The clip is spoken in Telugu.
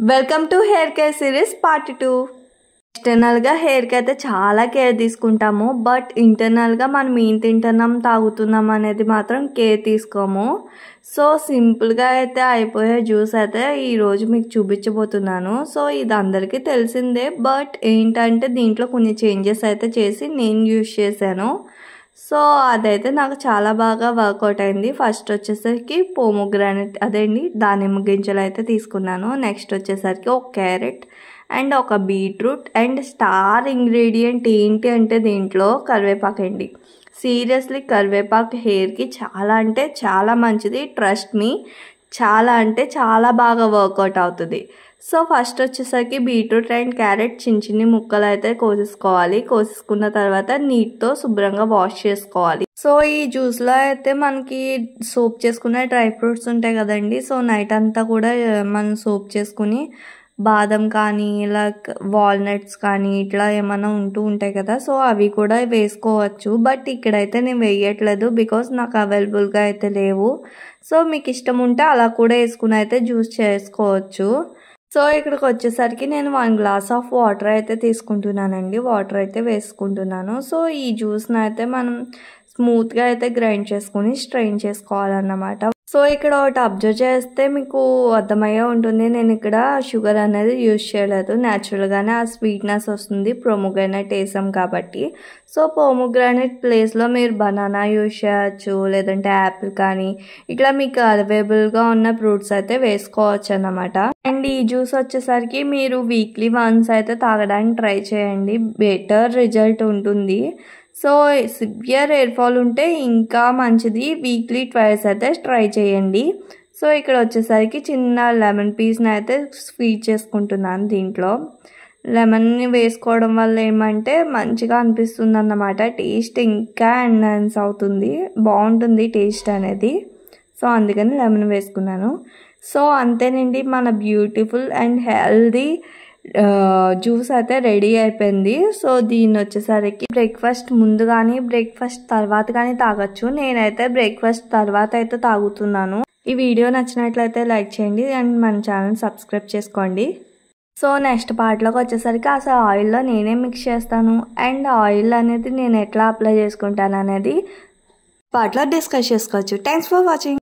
Welcome to hair care series part 2. ఎక్స్టర్నల్గా హెయిర్కి అయితే చాలా కేర్ తీసుకుంటాము, బట్ ఇంటర్నల్గా మనం ఏం తింటున్నాం తాగుతున్నాం అనేది మాత్రం కేర్ తీసుకోము. సో సింపుల్గా అయితే అయిపోయే జ్యూస్ అయితే ఈరోజు మీకు చూపించబోతున్నాను. సో ఇది అందరికీ తెలిసిందే, బట్ ఏంటంటే దీంట్లో కొన్ని చేంజెస్ అయితే చేసి నేను యూజ్ చేశాను. సో అదైతే నాకు చాలా బాగా వర్కౌట్ అయింది. ఫస్ట్ వచ్చేసరికి పోమోగ్రానైట్ అదేండి దానిమ్మ గింజలు అయితే తీసుకున్నాను. నెక్స్ట్ వచ్చేసరికి ఒక క్యారెట్ అండ్ ఒక బీట్రూట్ అండ్ స్టార్ ఇంగ్రీడియంట్ ఏంటి అంటే దీంట్లో కరివేపాకు అండి. సీరియస్లీ కరివేపాకు హెయిర్కి చాలా అంటే చాలా మంచిది. ట్రస్ట్ మీ, చాలా అంటే చాలా బాగా వర్కౌట్ అవుతుంది. సో ఫస్ట్ వచ్చేసరికి బీట్రూట్ అండ్ క్యారెట్ చిన్న చిన్ని ముక్కలు అయితే కోసేసుకోవాలి. కోసేసుకున్న తర్వాత నీట్తో శుభ్రంగా వాష్ చేసుకోవాలి. సో ఈ జ్యూస్లో అయితే మనకి సోప్ చేసుకునే డ్రై ఫ్రూట్స్ ఉంటాయి కదండి. సో నైట్ అంతా కూడా మనం సోప్ చేసుకుని బాదం కానీ లైక్ వాల్నట్స్ కానీ ఇట్లా ఏమైనా ఉంటాయి కదా, సో అవి కూడా వేసుకోవచ్చు. బట్ ఇక్కడైతే నేను వేయట్లేదు బికాస్ నాకు అవైలబుల్గా అయితే లేవు. సో మీకు ఇష్టం ఉంటే అలా కూడా వేసుకుని అయితే జ్యూస్ చేసుకోవచ్చు. సో ఇక్కడికి వచ్చేసరికి నేను 1 గ్లాస్ ఆఫ్ వాటర్ అయితే తీసుకుంటున్నానండి. వాటర్ అయితే వేసుకుంటున్నాను. సో ఈ జ్యూస్ని అయితే మనం స్మూత్గా అయితే గ్రైండ్ చేసుకుని స్ట్రెయిన్ చేసుకోవాలన్నమాట. సో ఇక్కడ ఒకటి అబ్జర్వ్ చేస్తే మీకు అర్థమయ్యే ఉంటుంది, నేను ఇక్కడ షుగర్ అనేది యూజ్ చేయలేదు. న్యాచురల్గానే ఆ స్వీట్నెస్ వస్తుంది పోమోగ్రానైట్ వేసాం కాబట్టి. సో పోమోగ్రానైట్ ప్లేస్లో మీరు బనానా యూజ్ చేయొచ్చు, లేదంటే యాపిల్ కానీ ఇట్లా మీకు అవైలబుల్గా ఉన్న ఫ్రూట్స్ అయితే వేసుకోవచ్చు అన్నమాట. అండ్ ఈ జ్యూస్ వచ్చేసరికి మీరు వీక్లీ వన్స్ అయితే తాగడానికి ట్రై చేయండి, బెటర్ రిజల్ట్ ఉంటుంది. సో సివియర్ హెయిర్ ఫాల్ ఉంటే ఇంకా మంచిది, వీక్లీ ట్వైస్ అయితే ట్రై చేయండి. సో ఇక్కడ వచ్చేసరికి చిన్న లెమన్ పీస్ని అయితే స్వీట్ చేసుకుంటున్నాను. దీంట్లో లెమన్ని వేసుకోవడం వల్ల ఏమంటే మంచిగా అనిపిస్తుంది అన్నమాట. టేస్ట్ ఇంకా ఎన్హాన్స్ అవుతుంది, బాగుంటుంది టేస్ట్ అనేది. సో అందుకని లెమన్ వేసుకున్నాను. సో అంతేనండి, మన బ్యూటిఫుల్ అండ్ హెల్దీ జ్యూస్ అయితే రెడీ అయిపోయింది. సో దీన్ని వచ్చేసరికి బ్రేక్ఫాస్ట్ ముందు కానీ బ్రేక్ఫాస్ట్ తర్వాత కానీ తాగొచ్చు. నేనైతే బ్రేక్ఫాస్ట్ తర్వాత అయితే తాగుతున్నాను. ఈ వీడియో నచ్చినట్లయితే లైక్ చేయండి అండ్ మన ఛానల్ సబ్స్క్రైబ్ చేసుకోండి. సో నెక్స్ట్ పార్ట్లోకి వచ్చేసరికి అసలు ఆయిల్లో నేనే మిక్స్ చేస్తాను అండ్ ఆయిల్ అనేది నేను ఎట్లా అప్లై చేసుకుంటాను అనేది పార్ట్లో డిస్కస్ చేసుకోవచ్చు. Thanks for watching.